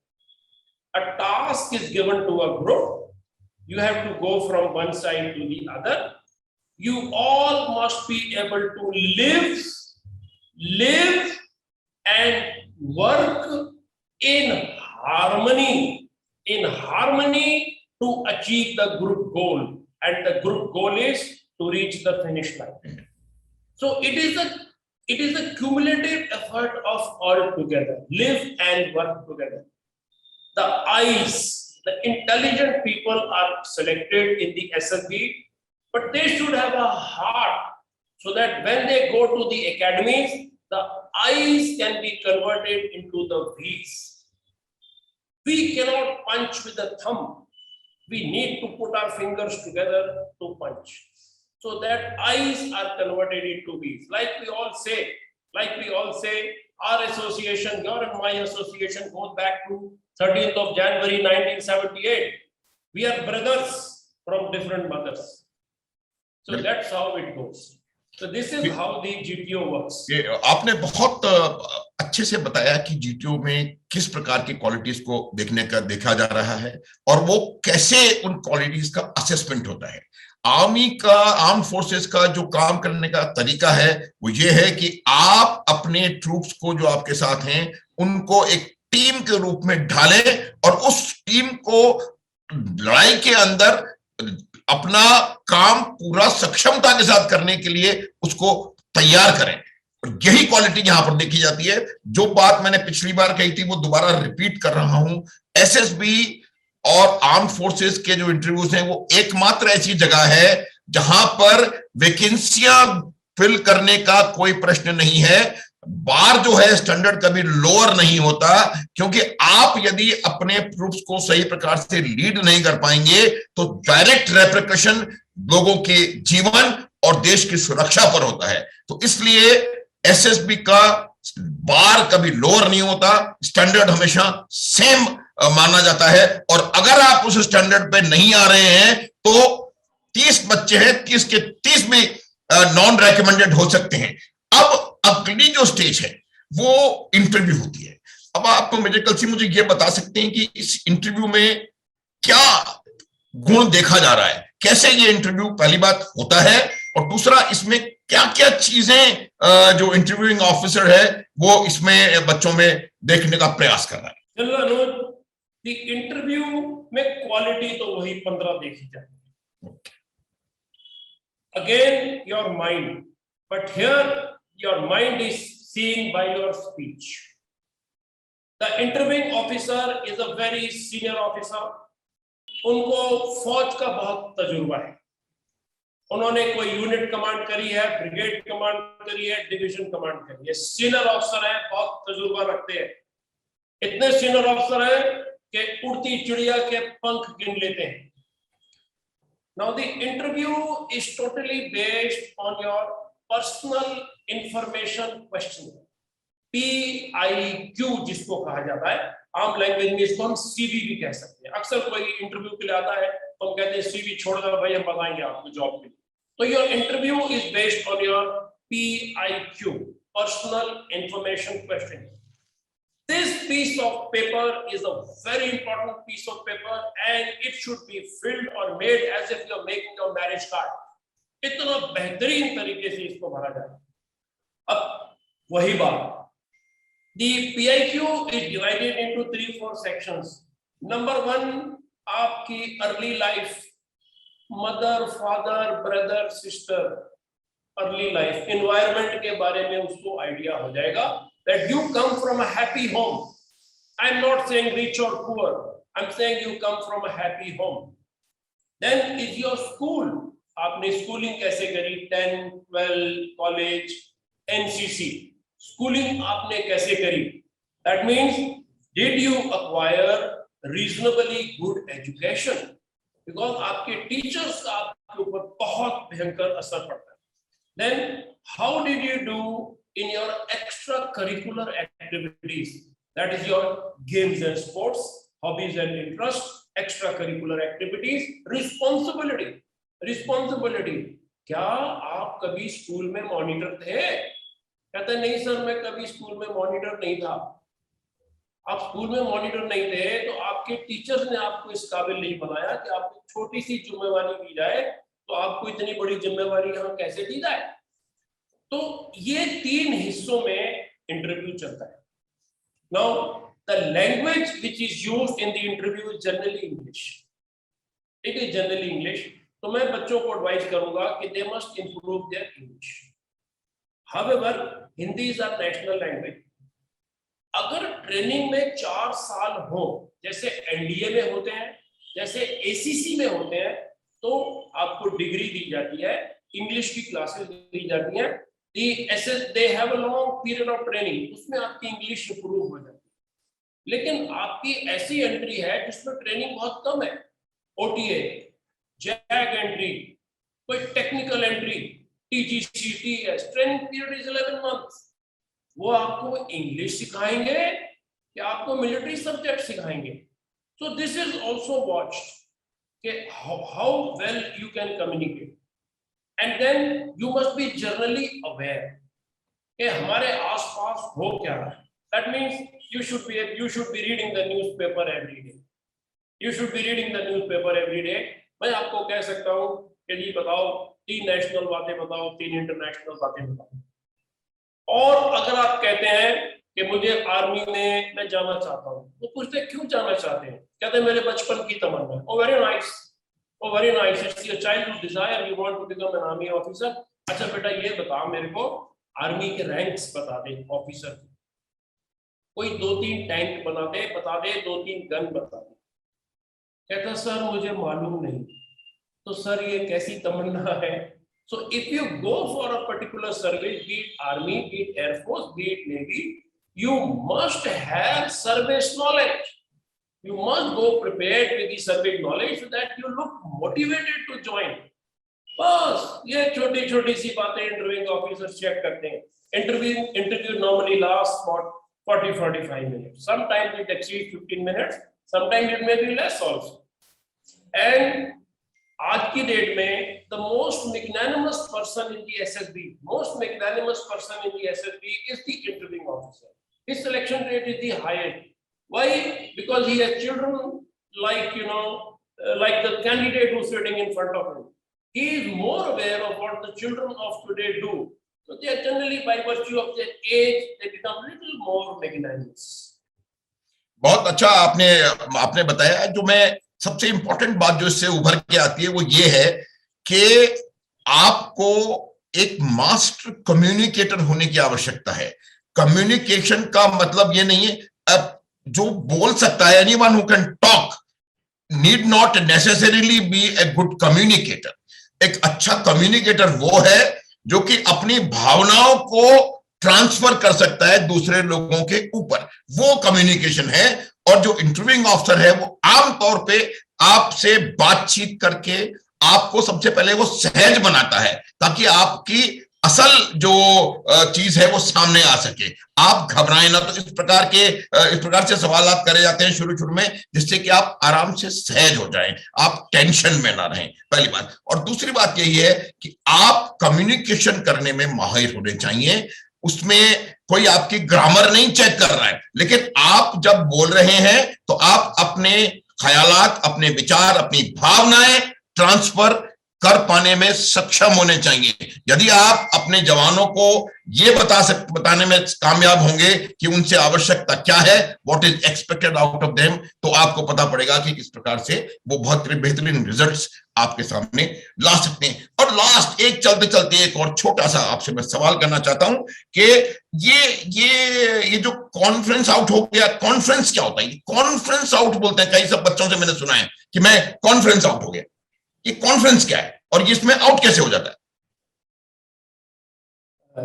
A: A task is given to a group. You have to go from one side to the other. You all must be able to live and work in harmony to achieve the group goal, and the group goal is to reach the finish line. So it is a cumulative effort of all together, live and work together. The intelligent people are selected in the SSB, but they should have a heart so that when they go to the academies, the I's can be converted into the V's. We cannot punch with a thumb. We need to put our fingers together to punch, so that I's are converted into V's. Like we all say, our association, your and my association, goes back to 13th of January 1978. We are brothers from different mothers. So that's how it goes. So this is how the GTO works.
B: आपने बहुत अच्छे से बताया कि GTO में किस प्रकार की क्वालिटीज को देखा जा रहा है और वो कैसे उन क्वालिटीज का असेसमेंट होता है. आर्म फोर्सेस का जो काम करने का तरीका है वो ये है कि आप अपने ट्रूप्स को जो आपके साथ हैं उनको एक टीम के रूप में ढालें और उस टीम को लड़ाई के अंदर अपना काम पूरा सक्षमता के साथ करने के लिए उसको तैयार करें. और यही क्वालिटी यहां पर देखी जाती है. जो बात मैंने पिछली बार कही थी वो दोबारा रिपीट कर रहा हूं. एसएसबी और आर्म फोर्सेस के जो इंटरव्यूज हैं वो एकमात्र ऐसी जगह है जहां पर वैकेंसियां फिल करने का कोई प्रश्न नहीं है. बार जो है स्टैंडर्ड कभी लोअर नहीं होता, क्योंकि आप यदि अपने प्रूफ्स को सही प्रकार से लीड नहीं कर पाएंगे तो डायरेक्ट रेपरिकशन लोगों के जीवन और देश की सुरक्षा पर होता है। तो इसलिए एसएसबी का बार कभी लोअर नहीं होता, स्टैंडर्ड हमेशा सेम माना जाता है। और अगर आप उस स्टैंडर्ड पे नहीं आ रहे हैं तो 30 बच्चे हैं, 30 के 30 भी नॉन रेकमेंडेड हो सकते हैं। अब अगली जो स्टेज है वो इंटरव्यू होती है। अब आप मेडिकल से मुझे ये बता सकते हैं कि इस इंटरव्यू में क्या गुण देखा जा रहा है, कैसे ये इंटरव्यू पहली बात होता है, और दूसरा इसमें क्या क्या चीजें जो इंटरव्यूइंग ऑफिसर है वो इसमें बच्चों में देखने का प्रयास कर रहा है।
A: चलो अनुज, इंटरव्यू में क्वालिटी तो वही 15 देखी जाती है। Again your mind, but here your mind is seen by your speech. The interviewing officer is a very senior officer. उनको फौज का बहुत तजुर्बा है। उन्होंने कोई यूनिट कमांड करी है, ब्रिगेड कमांड करी है, डिवीजन कमांड करी है। सीनियर ऑफिसर है, बहुत तजुर्बा रखते हैं। इतने सीनियर ऑफिसर हैं कि उड़ती चिड़िया के पंख गिन लेते हैं। Now the interview is totally based on your personal information question, PIQ जिसको कहा जाता है, आम लैंग्वेज में इसको हम CV भी कह सकते हैं। अक्सर कोई इंटरव्यू के लिए आता है तो हम कहते हैं CV छोड़ दो भाई, हम बताएंगे आपको जॉब के लिए। तो your interview is based on your PIQ, personal information question. This piece of paper is a very important piece of paper and it should be filled or made as if you are making your marriage card. इतना बेहतरीन तरीके से इसको भरा जाए। अब वही बात, the PIQ is divided into 3-4 sections. Number 1, आपकी early life, mother, father, brother, sister, early life environment के बारे में उसको आइडिया हो जाएगा that you come from a happy home. I'm not saying rich or poor, I'm saying you come from a happy home. Then is your school, आपने स्कूलिंग कैसे करी, 10, 12, कॉलेज, NCC, स्कूलिंग आपने कैसे करी? That means did you acquire reasonably good education? Because आपके टीचर्स का आपके ऊपर बहुत भयंकर असर पड़ता है। Then how did you do in your extracurricular activities? That is your games and sports, hobbies and interests, extracurricular activities, responsibility. Responsibility, क्या आप कभी स्कूल में मॉनिटर थे? कहते नहीं सर मैं कभी स्कूल में मॉनिटर नहीं था। आप स्कूल में मॉनिटर नहीं थे तो आपके टीचर्स ने आपको इस काबिल नहीं बनाया कि आपको छोटी सी जिम्मेवारी दी जाए, तो आपको इतनी बड़ी जिम्मेवारी यहाँ कैसे दी जाए? तो ये 3 हिस्सों में इंटरव्यू चलता है। Now the language which is used in the interview is generally English. It is generally English. तो मैं बच्चों को एडवाइस करूंगा कि they must improve their English. However Hindi is our national language. अगर ट्रेनिंग में 4 साल हो, जैसे एनडीए में होते हैं, जैसे एसीसी में होते हैं, तो आपको डिग्री दी जाती है, इंग्लिश की क्लासेस दी जाती हैं। They have a long period of training, उसमें आपकी इंग्लिश इंप्रूव हो जाती है। लेकिन आपकी ऐसी एंट्री है जिसमें ट्रेनिंग बहुत कम है, ओटीए, जैक एंट्री, कोई technical entry, TGC, TS, training period is 11 months. वो आपको इंग्लिश सिखाएंगे या आपको मिलिट्री सब्जेक्ट सिखाएंगे? So this is also watched कि how well you can communicate, and then you must be generally aware कि हमारे आसपास हो क्या रहा है। That means you should be reading the newspaper every day. You should be reading the newspaper every day. मैं आपको कह सकता हूँ कि जी बताओ 3 नेशनल बातें बताओ, 3 इंटरनेशनल बातें बताओ। और अगर आप कहते हैं कि मुझे आर्मी में मैं जाना चाहता हूँ, वो पूछते क्यों जाना चाहते हैं? कहते हैं मेरे बचपन की तमन्ना। Oh very nice, oh very nice, it's your childhood desire, you want to become an army officer. अच्छा बेटा ये बता मेरे को, आर्मी के रैंक्स बता दे ऑफिसर के, कोई 2-3 टैंक बता दे 2-3 गन बता दे। कहता सर मुझे मालूम नहीं। तो सर ये कैसी तमन्ना है So if you go for a particular service, be it army, be it air force, be it navy, you must have service knowledge. You must go prepared with the service knowledge so that you look motivated to join. बस ये छोटी छोटी सी बातें इंटरव्यूइंग ऑफिसर चेक करते हैं. Interview normally lasts for 40-45 minutes. Sometimes it exceeds 15 minutes. Sometimes it may be less also. And आज की डेट में the most magnanimous person in the SSB, most magnanimous person in the SSB is the interviewing officer. His selection rate is the highest. Why? Because he has children like, like the candidate who's sitting in front of him. He is more aware of what the children of today do. So they are generally, by virtue of their age, they become little more magnanimous.
B: बहुत अच्छा आपने बताया. जो मैं सबसे इंपॉर्टेंट बात जो इससे उभर के आती है वो ये है कि आपको एक मास्टर कम्युनिकेटर होने की आवश्यकता है. कम्युनिकेशन का मतलब ये नहीं है अब जो बोल सकता है, anyone who can talk need not necessarily B a good communicator. एक अच्छा कम्युनिकेटर वो है जो कि अपनी भावनाओं को ट्रांसफर कर सकता है दूसरे लोगों के ऊपर. वो कम्युनिकेशन है. और जो इंटरव्यूइंग ऑफिसर है वो आमतौर पे आपसे बातचीत करके आपको सबसे पहले वो सहज बनाता है ताकि आपकी असल जो चीज है वो सामने आ सके. आप घबराएं ना. तो इस प्रकार से सवालात करे जाते हैं शुरू में जिससे कि आप आराम से सहज हो जाएं, आप टेंशन में ना रहें. पहली बात. और दूसरी बात यही है कि आप कम्युनिकेशन करने में माहिर होने चाहिए. उसमें कोई आपकी ग्रामर नहीं चेक कर रहा है, लेकिन आप जब बोल रहे हैं तो आप अपने ख्यालात, अपने विचार, अपनी भावनाएं ट्रांसफर कर पाने में सक्षम होने चाहिए. यदि आप अपने जवानों को ये बताने में कामयाब होंगे कि उनसे आवश्यकता क्या है, what is expected out of them, तो आपको पता पड़ेगा कि किस प्रकार से वो बहुत बेहतरीन रिजल्ट्स आपके सामने ला सकते हैं. और लास्ट एक चलते एक और छोटा सा आपसे मैं सवाल करना चाहता हूं कि ये जो कॉन्फ्रेंस आउट हो गया, कॉन्फ्रेंस क्या होता है? कॉन्फ्रेंस आउट बोलते हैं कई सब बच्चों से मैंने सुना है कि मैं कॉन्फ्रेंस आउट हो गया. ये कॉन्फ्रेंस क्या है और ये इसमें आउट कैसे हो जाता है?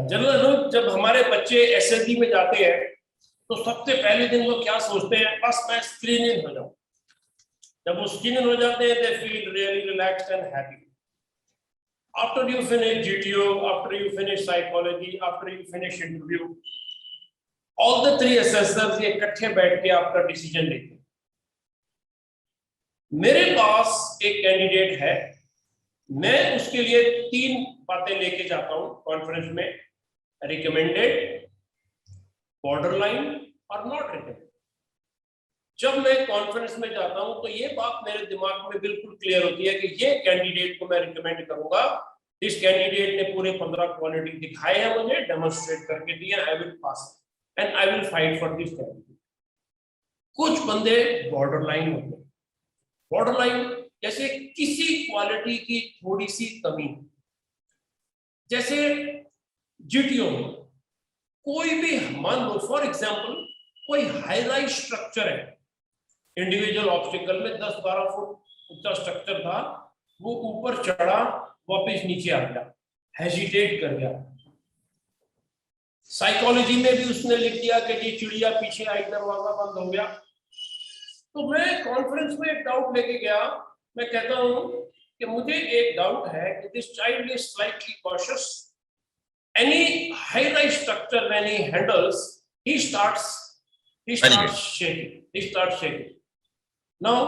A: जनरल, जब हमारे बच्चे एसएसबी में जाते हैं तो सबसे पहले दिन वो क्या सोचते हैं, बस मैं स्क्रीन इन हो जाऊं. जब वो स्क्रीन इन हो जाते हैं they feel really relaxed and happy. After you finish GTO, after you finish psychology, after you finish interview, all the three assessors ये इकट्ठे बैठ के आपका डिसीजन लेते हैं. मेरे पास एक कैंडिडेट है, मैं उसके लिए 3 बातें लेके जाता हूं कॉन्फ्रेंस में: रिकमेंडेड, बॉर्डरलाइन और नॉट रिकमेंडेड. जब मैं कॉन्फ्रेंस में जाता हूं तो ये बात मेरे दिमाग में बिल्कुल क्लियर होती है कि ये कैंडिडेट को मैं रिकमेंड करूंगा. इस कैंडिडेट ने पूरे 15 क्वालिटी दिखाए हैं, मुझे डेमोन्स्ट्रेट करके दिए. I will pass and I will fight for this candidate. कुछ बंदे बॉर्डरलाइन होते हैं. बॉर्डरलाइन जैसे किसी क्वालिटी की थोड़ी सी कमी, जैसे जीटीओ में कोई भी, मान लो फॉर एग्जांपल कोई हाई राइज स्ट्रक्चर है, इंडिविजुअल ऑब्स्टिकल में 10-12 फुट ऊंचा स्ट्रक्चर था, वो ऊपर चढ़ा वापस नीचे आ गया, हेजिटेट कर गया. साइकोलॉजी में भी उसने लिख दिया कि ये चिड़िया पीछे आई, दरवाजा बंद हो गया. तो मैं कॉन्फ्रेंस में एक डाउट लेके गया. मैं कहता हूं कि मुझे एक डाउट है कि this child is slightly cautious. Any high rise structure when he handles, he starts shaking. Now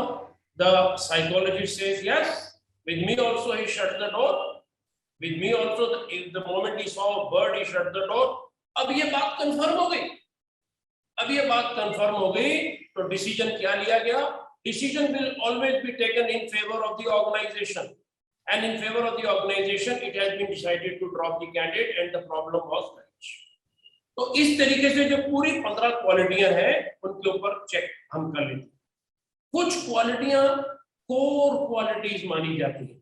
A: the psychologist says yes, with me also he shut the door, with me also the moment he saw a bird he shut the door. अब ये बात कंफर्म हो गई. तो डिसीजन क्या लिया गया? Decision will always be taken in favor of the organization, and in favor of the organization it has been decided to drop the candidate and the problem was managed. तो इस तरीके से जो पूरी 15 क्वालिटियां हैं उनके ऊपर चेक हम कर लेते हैं. कुछ क्वालिटियां कोर क्वालिटीज मानी जाती है,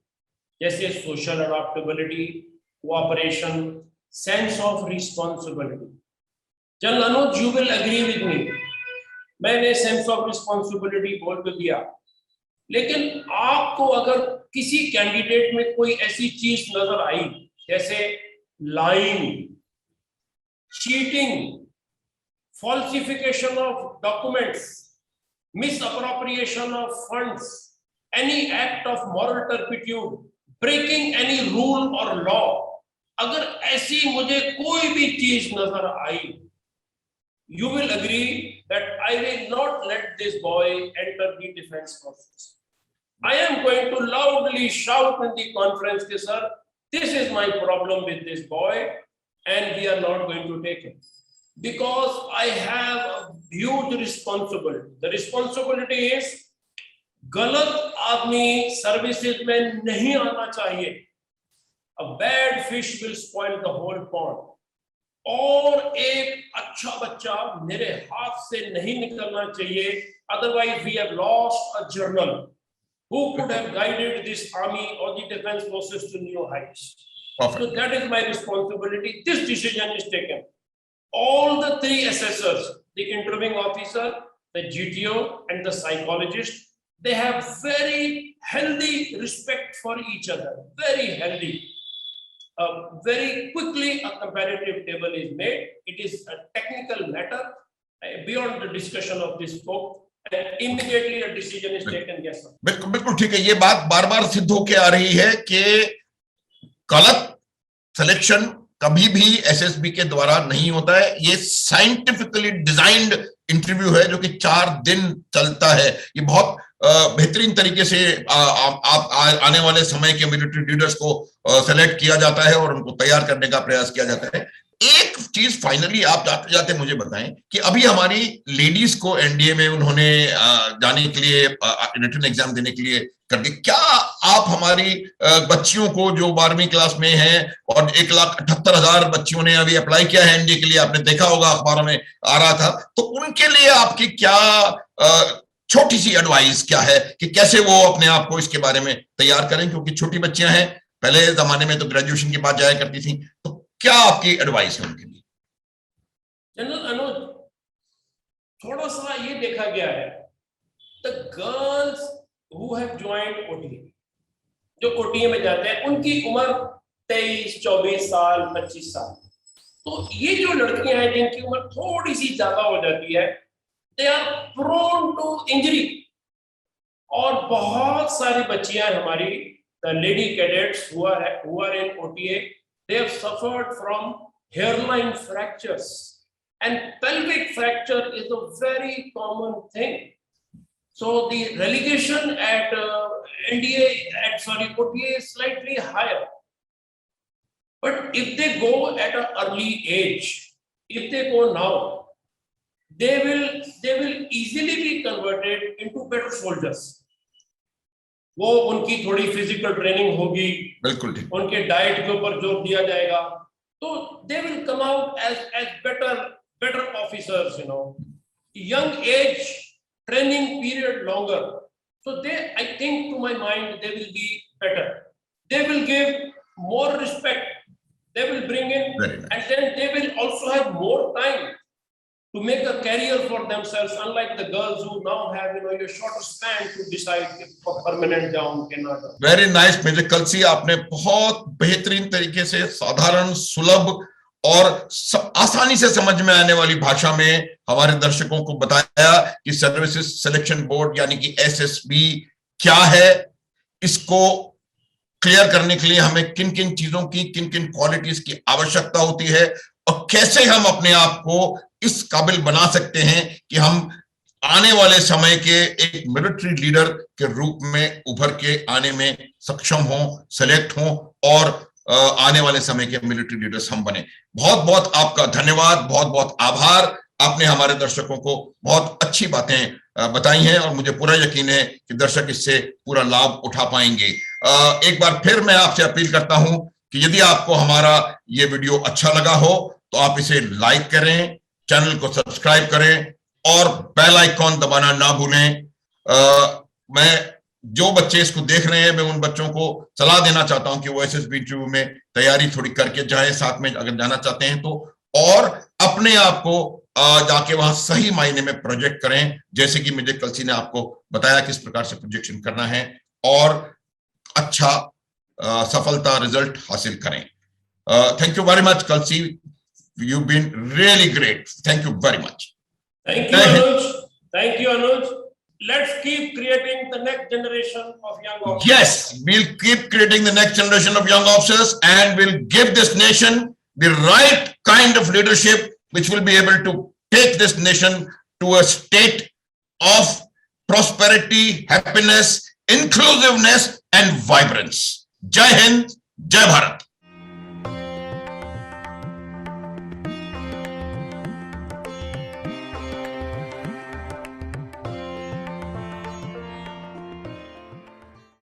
A: जैसे social adaptability, cooperation, sense of responsibility. General Anuj, you will agree with me, मैंने सेंस ऑफ रिस्पॉन्सिबिलिटी बोल तो दिया, लेकिन आपको अगर किसी कैंडिडेट में कोई ऐसी चीज नजर आई जैसे lying, cheating, falsification of documents, misappropriation of funds, any act of moral turpitude, breaking any rule or law. अगर ऐसी मुझे कोई भी चीज नजर आई, you will agree that I will not let this boy enter the defense forces. I am going to loudly shout in the conference, sir, this is my problem with this boy, and we are not going to take him. Because I have a huge responsibility. The responsibility is, गलत आदमी सर्विसेज में नहीं आना चाहिए. A bad fish will spoil the whole pond. और एक अच्छा बच्चा मेरे हाथ से नहीं निकलना चाहिए. Otherwise, we have lost a journal who could have guided this army or the defense forces to new heights.
B: Perfect.
A: So that is my responsibility. This decision is taken. All the three assessors, the interviewing officer, the GTO, and the psychologist, they have very healthy respect for each other. Very healthy. Very quickly, a comparative table is made. It is a technical matter beyond the discussion of this book. And immediately a decision is taken. Yes, sir.
B: बिल्कुल बिल्कुल ठीक है. ये बात बार बार सिद्ध होके आ रही है कि गलत सिलेक्शन कभी भी एसएसबी के द्वारा नहीं होता है. ये साइंटिफिकली डिजाइंड इंटरव्यू है जो कि 4 दिन चलता है. ये बहुत बेहतरीन तरीके से आने वाले समय के मिलिट्री लीडर्स को सेलेक्ट किया जाता है और उनको तैयार करने का प्रयास किया जाता है. एक चीज फाइनली आप जाते जाते मुझे बताएं कि अभी हमारी लेडीज को एनडीए में उन्होंने जाने के लिए रिटन एग्जाम देने के लिए कर दी. क्या आप हमारी बच्चियों को जो 12वीं क्लास में हैं और 1,78,000 बच्चियों ने अभी अप्लाई किया है एनडीए के लिए, आपने देखा होगा अखबारों में आ रहा था, तो उनके लिए आपकी क्या छोटी सी एडवाइस क्या है कि कैसे वो अपने आप को इसके बारे में तैयार करें, क्योंकि छोटी बच्चियां हैं, पहले जमाने में तो ग्रेजुएशन के बाद जाया करती थी. तो क्या आपकी एडवाइस है उनके लिए?
A: जनरल अनुज, थोड़ा सा ये देखा गया है, the girls who have joined OTA, जो ओटीए में जाते हैं, उनकी उम्र 23, 24 साल, 25 साल. तो ये जो लड़कियां हैं जिनकी उम्र थोड़ी सी ज्यादा हो जाती है, they are prone to injury. और बहुत सारी बच्चियां हमारी, the lady cadets who are in OTA, they have suffered from hairline fractures, and pelvic fracture is a very common thing. So the relegation at OTA is slightly higher. But if they go at an early age, if they go now, they will easily be converted into better soldiers. वो उनकी थोड़ी फिजिकल ट्रेनिंग होगी,
B: बिल्कुल ठीक,
A: उनके डाइट के ऊपर जोर दिया जाएगा, तो they will come out as better officers. You know, young age, training period longer, so I think to my mind they will be better. They will give more respect, they will bring in, and then they will also have more time to make a career for themselves, unlike the girls who now have, a shorter span to decide if for permanent down cannot.
B: Very nice, major Kalsi, आपने बहुत बेहतरीन तरीके से साधारण, सुलभ और आसानी से समझ में आने वाली भाषा में हमारे दर्शकों को बताया कि सर्विसेज सिलेक्शन बोर्ड यानी कि एसएसबी क्या है. इसको क्लियर करने के लिए हमें किन किन चीजों की, किन किन क्वालिटीज की आवश्यकता होती है और कैसे हम अपने आप को इस काबिल बना सकते हैं कि हम आने वाले समय के एक मिलिट्री लीडर के रूप में उभर के आने में सक्षम हों, सेलेक्ट हों और आने वाले समय के मिलिट्री लीडर्स हम बने. बहुत बहुत आपका धन्यवाद, बहुत बहुत आभार. आपने हमारे दर्शकों को बहुत अच्छी बातें बताई हैं और मुझे पूरा यकीन है कि दर्शक इससे पूरा लाभ उठा पाएंगे. एक बार फिर मैं आपसे अपील करता हूं कि यदि आपको हमारा ये वीडियो अच्छा लगा हो तो आप इसे लाइक करें, चैनल को सब्सक्राइब करें और बेल आइकॉन दबाना ना भूलें. मैं जो बच्चे इसको देख रहे हैं, मैं उन बच्चों को सलाह देना चाहता हूं कि वो एसएसबी इंटरव्यू में तैयारी थोड़ी करके जाएं, साथ में अगर जाना चाहते हैं तो, और अपने आप को जाके वहां सही मायने में प्रोजेक्ट करें, जैसे कि मेजर कलसी ने आपको बताया किस प्रकार से प्रोजेक्शन करना है और अच्छा सफलता रिजल्ट हासिल करें. Thank you very much, Kalsi. You've been really great. Thank you very much.
A: Thank you, Anuj. Thank you, Anuj. Let's keep creating the next generation of young officers.
B: Yes, we'll keep creating the next generation of young officers and we'll give this nation the right kind of leadership which will be able to take this nation to a state of prosperity, happiness, inclusiveness, and vibrance. Jai Hind, Jai Bharat.